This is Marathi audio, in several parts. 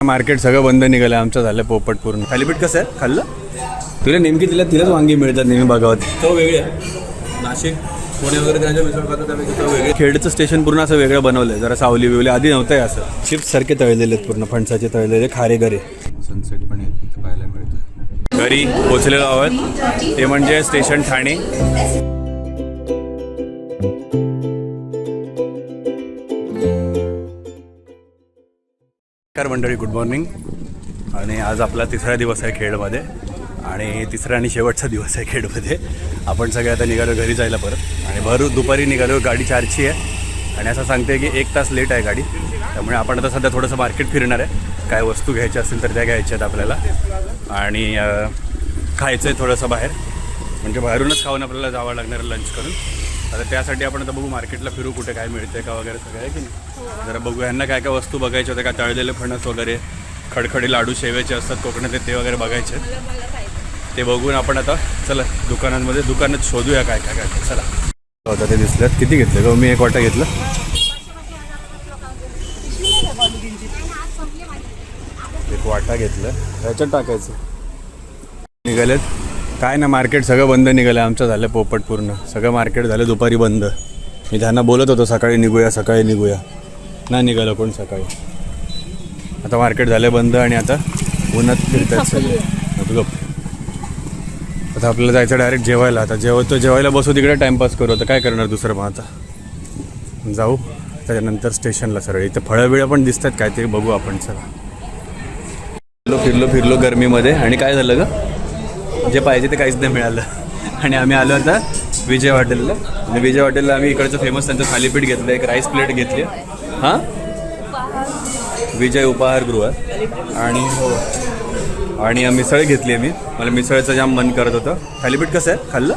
मार्केट सगळं बंद निघालं आमचं, झालं पोपट पूर्ण. थालीपीठ कसं आहे खाल्लं तुला? नेमकी तिलाच वांगी मिळतात नेहमी बघावत. तो वेगळी आहे. नाशिक पुणे वगैरे त्यांच्या मिसळ खातात त्यापेक्षा तो वेगळे. खेडचं स्टेशन पूर्ण असं वेगळं बनवलं आहे, जरा सावली बिवली आधी नव्हतं आहे असं. चिप्स सारखे तळलेले आहेत पूर्ण, फणसाचे तळलेले खारे गरे. सनसेट पण इथं पाहायला मिळतं. घरी पोचलेलो आहोत, ते म्हणजे स्टेशन ठाणे. मंडळी गुड मॉर्निंग. आणि आज आपला तिसरा दिवस आहे खेडमध्ये आणि तिसरा आणि शेवटचा दिवस आहे खेडमध्ये. आपण सगळे आता निघालो घरी जायला परत आणि भर दुपारी निघालो. गाडी 4ची आहे आणि असं सांगते की 1 तास लेट आहे गाडी. त्यामुळे आपण आता सध्या थोडंसं मार्केट फिरणार आहे. काय वस्तू घ्यायच्या असतील तर त्या घ्यायच्या आहेत आपल्याला आणि खायचं आहे थोडंसं बाहेर, म्हणजे बाहेरूनच खाऊन आपल्याला जावं लागणार आहे लंच करून. आता त्यासाठी आपण आता बघू मार्केटला फिरू, कुठे काय मिळते का वगैरे सगळं आहे की नाही. जरा बघू ह्यांना काय काय वस्तू बघायच्या होत्या, का तळलेले फणस वगैरे, खडखडी लाडू शेवेचे असतात कोकणात ते वगैरे बघायचे. ते बघून आपण आता चला दुकानात शोधूया काय काय काय. चला होता ते दिसल्यात. किती घेतले ग? मी 1 वाटा घेतलं. एक वाटा घेतलं, ह्याच्यात टाकायचं. निघालेत काय ना, मार्केट सगळं बंद निघालं आमचं, झालं पोपट पूर्ण. सगळं मार्केट झालं दुपारी बंद. मी त्यांना बोलत होतो सकाळी निघूया, नाही निघालं कोण सकाळी. आता मार्केट झालं बंद आणि आता उन्हात फिरतात सगळे. आता आपल्याला जायचं डायरेक्ट जेवायला. आता जेवायला बसू, तिकडे टाईमपास करू. आता काय करणार दुसरं. मग आता जाऊ त्याच्यानंतर स्टेशनला सरळ. इथं फळं बिळं पण दिसतात काय ते बघू आपण. चला फिरलो गरमीमध्ये आणि काय झालं ग, जे पाहिजे ते काहीच नाही मिळालं. आणि आम्ही आलो आता विजय हॉटेलला. आणि विजय हॉटेलला आम्ही इकडचं फेमस त्यांचं थालीपीठ घेतलं, एक राईस प्लेट घेतली. हां, विजय उपाहारगृह. आणि हो, आणि मिसळ घेतली आहे. मला मिसळचं जाम मन करत होतं. थालीपीठ कसं आहे खाल्लं?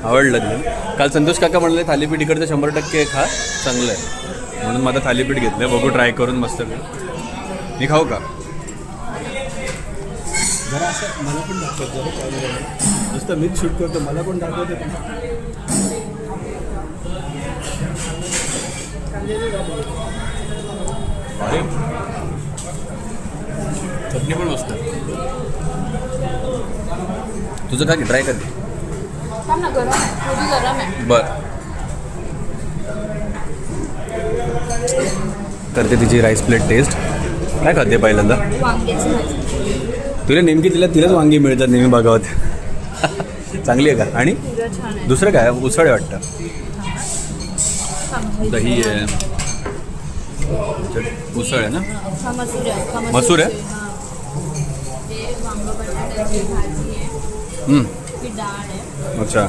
आवडलं तुला? काल संतोष काका म्हणले थालीपीठ इकडचं 100% खा, चांगलं आहे. म्हणून माझं थालीपीठ घेतलं आहे. बघू ट्राय करून मस्त. मी खाऊ का? जरा असं मला पण दाखवत, जरा नुसतं मीच शूट करतो, मला पण दाखवते. अरे चटणी पण मस्त. तुझं काय ट्राय कर. बर करते तिची राईस प्लेट टेस्ट. काय खाते पहिल्यांदा? तुला नेमकी तिलाच वांगी मिळतात नेहमी बघावत. चांगली आहे का? आणि दुसरं काय? उसळ आहे वाटतं, दही आहे, उसळ आहे ना, मसूर आहे. अच्छा,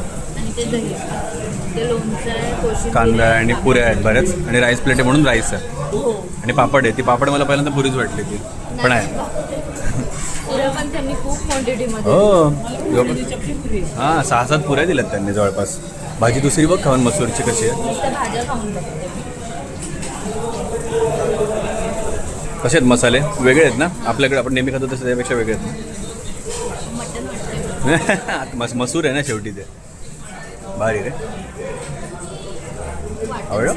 कांदा आणि पुऱ्या आहेत बऱ्याच. आणि राईस प्लेट आहे म्हणून राईस आहे. आणि पापड आहे. ती पापड मला पहिल्यांदा पुरीच वाटली, ती पण आहे. हो, हां 6-7 पुऱ्या दिल्यात त्यांनी जवळपास. भाजी दुसरी बघ खाऊन मसूरची कशी आहे. कसे आहेत मसाले? वेगळे आहेत ना आपल्याकडे, आपण नेहमी खातो तसं त्यापेक्षा वेगळे आहेत ना. मसूर आहे ना शेवटी, ते भारी रे. आवडलं?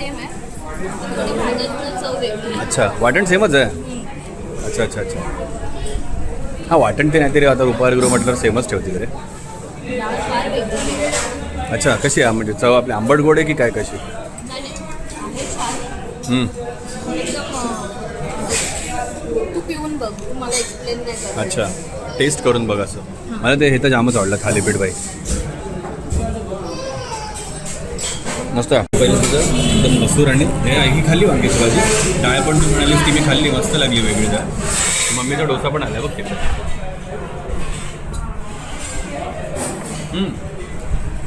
अच्छा, वाटण सेमच आहे. अच्छा. हां, वाटण ते नाही तरी आता उपाहारगृह म्हटलं सेमच ठेवते रे. अच्छा, कशी आहे म्हणजे चव आपली आंबट गोड आहे की काय कशी? अच्छा, टेस्ट करून बघ असं. मला ते हे तर जामच आवडलं थालीपीठ बाई, मस्त. पहिलं तुझं एकदम मसूर आणि ही खाल्ली वांग्याची भाजी. डाळ पण तू म्हणालीस की मी खाल्ली, मस्त लागली वेगळी डाळ. मम्मीचा डोसा पण आला बघ तिथे.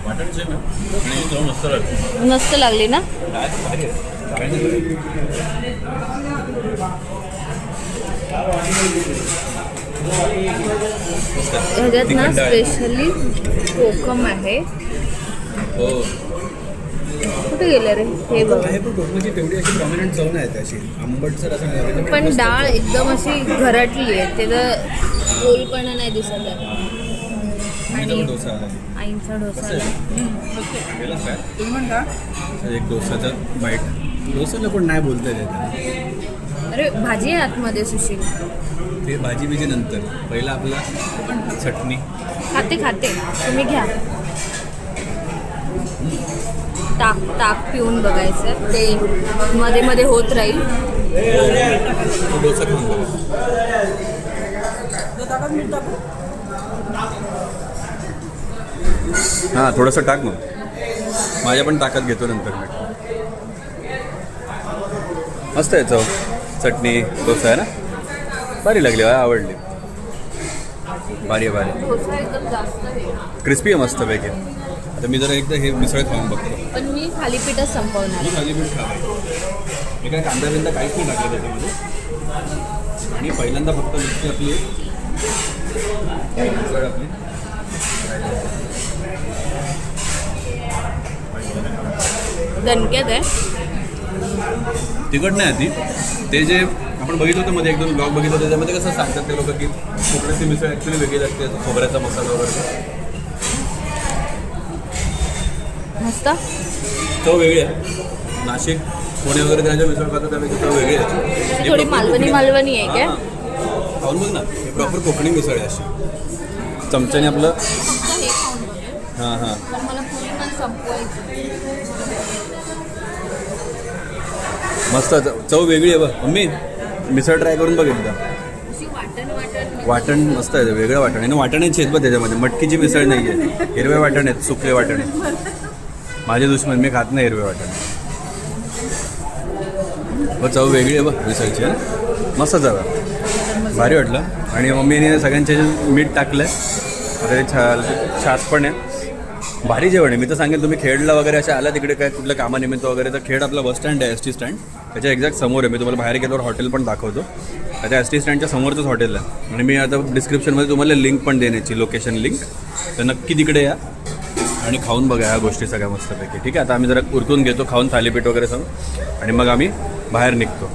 वाटण सेम आहे आणि चव मस्त लागली. मस्त लागली ना. ह्याच्यात ना स्पेशली कोकम आहे. हो, कुठे गेलं रे हे बघ. कोकमाची तेवढी अशी प्रॉमिनंट चव नाही आहे अशी आंबटसर असं, पण डाळ एकदम अशी घरटली आहे, त्याचं गोलपणा नाही दिसत आहे. आणि आईंचा डोसा एक डोसाचा बाईट. डोसाला पण नाही बोलता येत. अरे भाजी आहे आतमध्ये सुशील. ते भाजी बिजी नंतर, पहिला आपला चटणी. खाते तुम्ही घ्या. ताक पिऊन बघायचं, ते मध्ये मध्ये होत राहील. डोसा खाऊन बघा. हां थोडंसं टाक मग, माझ्या पण ताकात घेतो नंतर मी. मस्त आहे चव, चटणी डोसा आहे ना, भारी लागली, आवडली. भारी आहे. डोसा एकदम जास्त क्रिस्पी आहे मस्तपैकी. आता मी जरा एकदा हे मिसळ खाऊन बघतो. पण मी थालीपीठच संपवणार. मी थालीपीठ खावायचं. मी काय कांदा बिंदा काहीच नाही टाकलं त्याच्यामध्ये. आणि पहिल्यांदा फक्त नुसती आपली मिसळ आपली दणक्यात आहे. तिखट नाही आधी. ते जे आपण बघितलं होतं मध्ये 1-2 ब्लॉग बघितलं, त्याच्यामध्ये कसं सांगतात ते लोक की कोकणाची मिसळ ॲक्च्युली वेगळी लागते, खोबऱ्याचा मसाला वगैरे. मस्त चव वेगळी आहे. नाशिक पुणे वगैरे त्याच्या मिसळ खातो त्यापेक्षा चव वेगळी आहे. थोडी मालवणी आहे काय? खाऊन बघ ना, हे प्रॉपर कोकणी मिसळ आहे अशी. चमच्याने आपलं हां मला पुरी पण संपवायची. मस्त चव वेगळी आहे बघ. मम्मी मिसळ ट्राय करून बघ एकदा. वाटण मस्त आहे, वेगळं वाटण आहे ना. वाटण्याची आहेत बघ त्याच्यामध्ये, मटकीची मिसळ नाही आहे. हिरवे वाटण आहेत, सुकले वाटण आहे. माझे दुश्मन, मी खात नाही हिरवे वाटण. व चव वेगळी आहे बघ मिसळची आहे ना, मस्त चव आहे, भारी वाटलं. आणि मम्मीने सगळ्यांच्या मीठ टाकलं आहे. आता ते छास पण आहे. भारी जेवण आहे. मी तर सांगेन तुम्ही खेडला वगैरे अशा आला तिकडे काय कुठलं कामानिमित्त वगैरे, तर खेड आपला बस स्टँड आहे, ST स्टँड, त्याच्या एक्झॅक्ट समोर आहे. मी तुम्हाला बाहेर गेल्यावर हॉटेल पण दाखवतो. त्या ST स्टँडच्या समोरचंच हॉटेल आहे. आणि मी आता डिस्क्रिप्शनमध्ये तुम्हाला लिंक पण देण्याची, लोकेशन लिंक, तर नक्की तिकडे या आणि खाऊन बघा ह्या गोष्टी सगळ्या मस्तपैकी. ठीक आहे, आता आम्ही जरा उरकून घेतो खाऊन थालीपीठ वगैरे सगळं, आणि मग आम्ही बाहेर निघतो.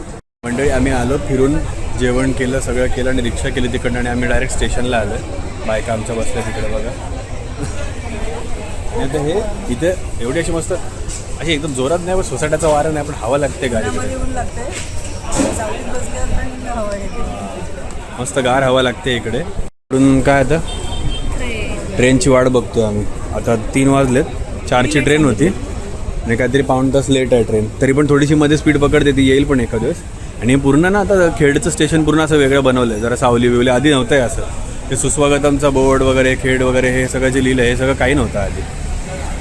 मंडळी आम्ही आलो, फिरून जेवण केलं, सगळं केलं आणि रिक्षा केली तिकडनं, आणि आम्ही डायरेक्ट स्टेशनला आलो आहे. बायका आमच्या बसल्या तिकडे बघा. आणि आता हे इथे एवढी अशी मस्त अशी एकदम जोरात नाही, पण सोसायट्याचा वारा नाही, पण हवा लागते गाडीमध्ये. मस्त गार हवा लागते इकडे. इकडून काय आता ट्रेनची वाट बघतोय आम्ही. आता 3 वाजलेत, 4ची ट्रेन होती आणि काहीतरी पाऊण तास लेट आहे ट्रेन. तरी पण थोडीशी मध्ये स्पीड पकडते, ती येईल पण एखाद दिवस. आणि पूर्ण ना आता खेडचं स्टेशन पूर्ण असं वेगळं बनवलं आहे, जरा सावली बिवली. आधी नव्हतं आहे असं. ते सुस्वागतमचा बोर्ड वगैरे, खेड वगैरे, हे सगळं जे लिहिलं हे सगळं काही नव्हतं आधी.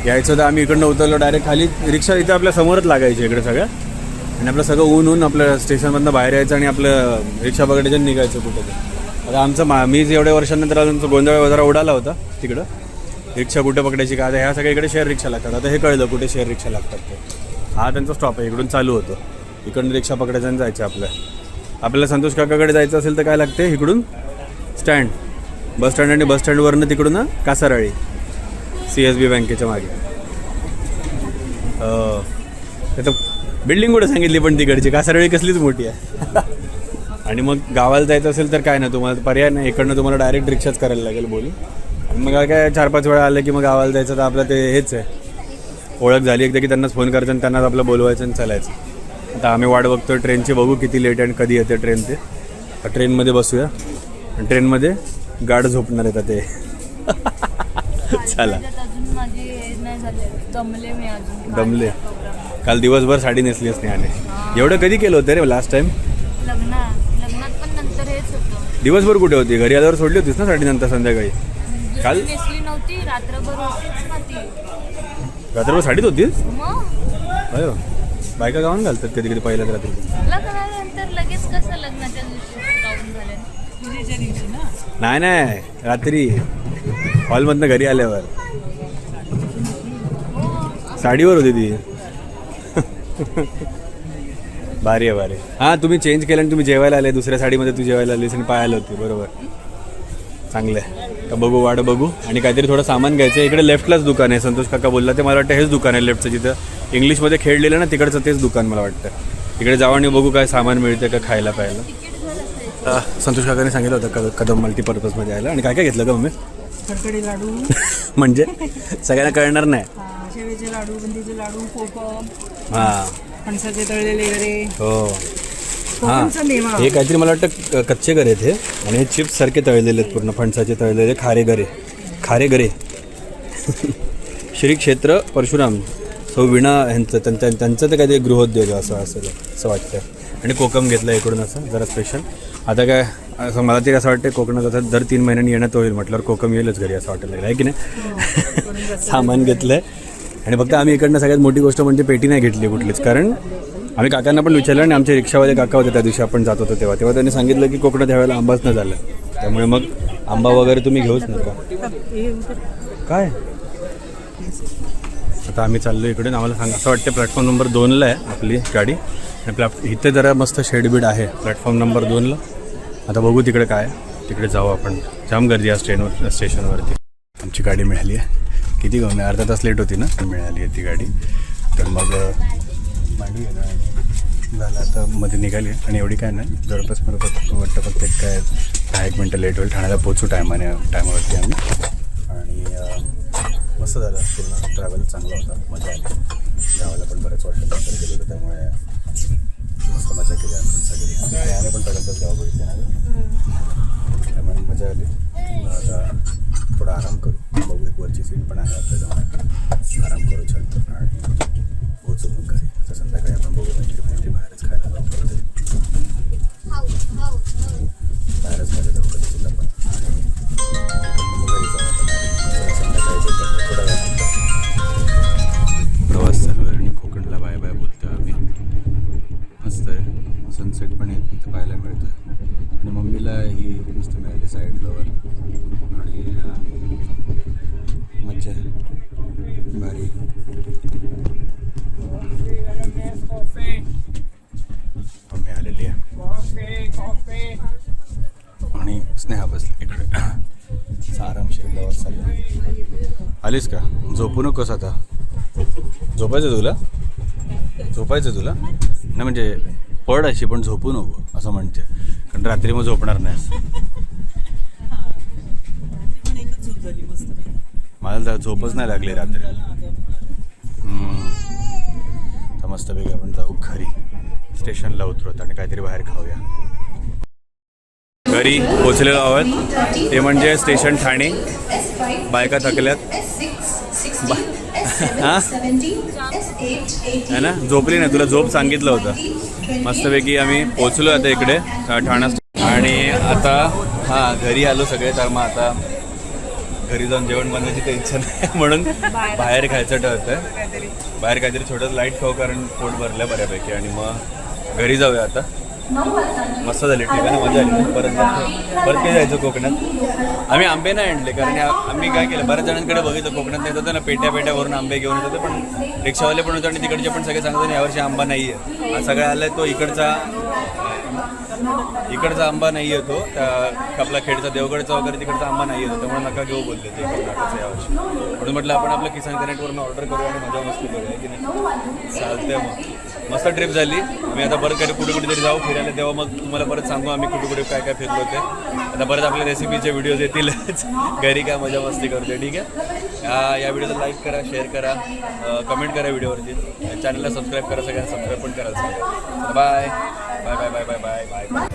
यायचं तर आम्ही इकडनं उतरलो डायरेक्ट खाली, रिक्षा इथं आपल्या समोरच लागायची इकडे सगळं. आणि आपलं सगळं ऊन आपलं स्टेशनमधनं बाहेर यायचं आणि आपलं रिक्षा पकडायचं निघायचं कुठं ते. आता आमचं मी एवढ्या वर्षानंतर आमचा गोंधळ जरा उडाला होता तिकडं, रिक्षा कुठं पकडायची का. आता ह्या सगळ्या इकडे शेअर रिक्षा लागतात. आता हे कळलं कुठे शेअर रिक्षा लागतात ते. हा त्यांचा स्टॉप आहे, इकडून चालू होतो. इकडून रिक्षा पकडायचं आणि जायचं. आपल्याला संतोष काकाकडे जायचं असेल तर काय लागते, इकडून स्टँड, बस स्टँड, आणि बस स्टँडवरनं तिकडून कासाराळी, CSB बँकेच्या मागे. तर बिल्डिंग कुठं सांगितली पण तिकडची, कासाराळी कसलीच मोठी आहे. आणि मग गावाला जायचं असेल तर काय ना, तुम्हाला पर्याय नाही, इकडनं तुम्हाला डायरेक्ट रिक्षाच करायला लागेल बोलून. आणि मग काय 4-5 वेळा आलं की मग गावाला जायचं, तर आपलं ते हेच आहे, ओळख झाली एकदा की त्यांनाच फोन करायचं आणि त्यांनाच आपलं बोलवायचं आणि चालायचं. आता आम्ही वाट बघतो ट्रेनची, बघू किती लेट आहे आणि कधी येते ट्रेन. ते ट्रेनमध्ये बसूया, आणि ट्रेनमध्ये गाढ झोपणार आहेत ते. चला, दमले. काल दिवसभर साडी नेसलीच नाही. आणि एवढं कधी केलं होतं रे लास्ट टाइम? लग्नात पण नंतर हेच होतं. दिवसभर कुठे होती? घरी आल्यावर सोडली होतीस ना साडी नंतर संध्याकाळी? काल नेसली नव्हती, रात्रभर साडीत होतीस? मग अयो, बायका गाऊन घालतात कधी कधी पहिल्याच रात्री. लग्नानंतर लगेच कसं लग्नाच्या दिवशी गाऊन घालेल? नाही, रात्री हॉलमधनं घरी आल्यावर साडीवर होती ती. भारी आहे. हां, तुम्ही चेंज केलं आणि तुम्ही जेवायला आले, दुसऱ्या साडीमध्ये तू जेवायला आलीस आणि पाहायला होती. बरोबर, चांगलं आहे. तर बघू, वाट बघू. आणि काहीतरी थोडं सामान घ्यायचं आहे. इकडे लेफ्टलाच दुकान आहे, संतोष काका बोलला ते. मला वाटतं हेच दुकान आहे लेफ्टचं, जिथं इंग्लिशमध्ये खेळलेलं ना, तिकडचं तेच दुकान मला वाटतं. तिकडे जाऊ आणि बघू काय सामान मिळतं का खायला प्यायला. संतोष काकाने सांगितलं होतं कदम मल्टीपर्पजमध्ये यायला. आणि काय काय घेतलं का मम्मी? खडखडी लाडू म्हणजे सगळ्यांना कळणार नाही. शेवेचे लाडू, बुंदीचे लाडू, कोकम, हां, फणसाचे तळलेले वगैरे. हो, कोकणचा मेवा. हे काहीतरी मला वाटतं कच्चे गरे आहेत हे, आणि हे चिप्स सारखे तळलेले आहेत, पूर्ण फणसाचे तळलेले खारे गरे श्री क्षेत्र परशुराम सौ वीणा ह्यांचं त्यांचं ते काहीतरी गृहोद्योग असं वाटतं. आणि कोकम घेतलं इकडून असं जरा स्पेशल. आता काय असं मला तरी असं वाटतं कोकणात आता दर 3 महिन्यांनी येणं तो होईल म्हटल्यावर कोकम येईलच घरी असं वाटायला लागलं आहे की नाही. सामान घेतलं आहे आणि फक्त आम्ही इकडनं सगळ्यात मोठी गोष्ट म्हणजे पेटी नाही घेतली कुठलीच, कारण आम्ही काकांना पण विचारलं आणि आमचे रिक्षावाले काका होते त्या दिवशी आपण जात होतो तेव्हा त्यांनी सांगितलं की कोकणात ह्यावेळेला आंबाच न झालं, त्यामुळे मग आंबा वगैरे तुम्ही घेऊच नका. काय आता आम्ही चाललो इकडून, आम्हाला सांगा असं वाटतं प्लॅटफॉर्म नंबर 2ला आहे आपली गाडी आणि इथे जरा मस्त शेडबीड आहे प्लॅटफॉर्म नंबर 2ला. आता बघू तिकडे काय, तिकडे जाऊ आपण. जाम गर्दी आहे स्टेशनवरती. आमची गाडी मिळाली आहे, किती गं अर्धा तास लेट होती ना, मिळाली आहे ती गाडी. तर मग मांडू झालं आता मध्ये निघाली आणि एवढी काय नाही, जवळपास मला वाटतं फक्त काय 10-1 मिनटं लेट होईल. ठाण्याला पोचू टायमावरती आम्ही. आणि मस्त झालं, पूर्ण ट्रॅव्हल चांगला होता, मजा आली. गावाला पण बरेच वर्ष नंतर गेलो होतं, त्यामुळे मस्त मजा केली आपण सगळी. आणि पण पहिल्यांदाच गाव बघितले ना, त्यामुळे मजा आली. आता थोडा आराम करू, बघू एक वरची सीट पण आहे आपल्या जवळ, आराम करू छान आणि पोचू मग घरी. तर संध्याकाळी आपण बघू म्हणजे बाहेरच खायला जाऊ, बाहेरच खायला जाऊ कधी आपण. आणि संध्याकाळी थोडा वेळानंतर प्रवास चालू आहे आणि कोकणला बाय बाय बोलतो आम्ही. मस्त आहे, सनसेट पण इथं पाहायला मिळतं. आणि मम्मीला ही मस्त मिळाली साईड फ्लोवर आणि मज्जा आहे, भारी. मम्मी आलेली आहे आणि स्नेहा बसली इकडे. आरामशीर प्रवास चालला. आलीस का? झोपू नकोस आता. झोपायचं तुला नाही म्हणजे पड अशी, पण झोपू नको असं म्हणते, कारण रात्री मग झोपणार नाही. मला तर झोपच नाही लागली रात्री. तर मस्तपैकी आपण जाऊ घरी, स्टेशनला उतरवत आणि काहीतरी बाहेर खाऊया. घरी पोचलेलो आहोत, ते म्हणजे स्टेशन ठाणे. बायका थकल्यात हां है ना, झोपली नाही, तुला झोप सांगितलं होतं. मस्तपैकी आम्ही पोचलो आता इकडे ठाणा. आणि आता हां घरी आलो सगळे, तर मग आता घरी जाऊन जेवण बनवायची टेन्शन आहे म्हणून बाहेर खायचं ठरतं. बाहेर काहीतरी छोटंसं लाईट खाऊ, कारण पोट भरलं बऱ्यापैकी. आणि मग घरी जाऊया आता. मस्त झाली ठिकाणं, मजा आली. परत काय जायचं कोकणात. आम्ही आंबे नाही आणले, कारण आम्ही काय केलं, बऱ्याच जणांकडे बघितलं कोकणात येत होतं ना, पेट्यावरून आंबे घेऊन येत होते, पण रिक्षावाले पण होते आणि तिकडचे पण सगळे सांगत होते यावर्षी आंबा नाही आहे. सगळं आलं तो इकडचा आंबा नाही येतो, त्या आपला खेडचा देवगडचा वगैरे तिकडचा आंबा नाही येतो, त्यामुळे नका घेऊ बोलले ते कर्नाटकचं यावर्षी. म्हणून म्हटलं आपण आपलं किसान कनेक्टवरून ऑर्डर करूया आणि मजा मस्ती करूया की नाही. चालतंय मग. मस्त ट्रिप झाली. मी आता परत कधी कुठेतरी जाऊ फिरायला, तेव्हा मग तुम्हाला परत सांगू आम्ही कुठे काय फिरलो ते. आता परत आपल्या रेसिपीचे व्हिडिओज येतीलच, घरी काय मजा मस्ती करते. ठीक आहे, या व्हिडिओला लाईक करा, शेअर करा, कमेंट करा व्हिडिओवरती. चॅनलला सबस्क्राईब करा, सगळ्यांना सबस्क्राईब पण करायला सांगा. Bye bye bye bye bye bye bye bye.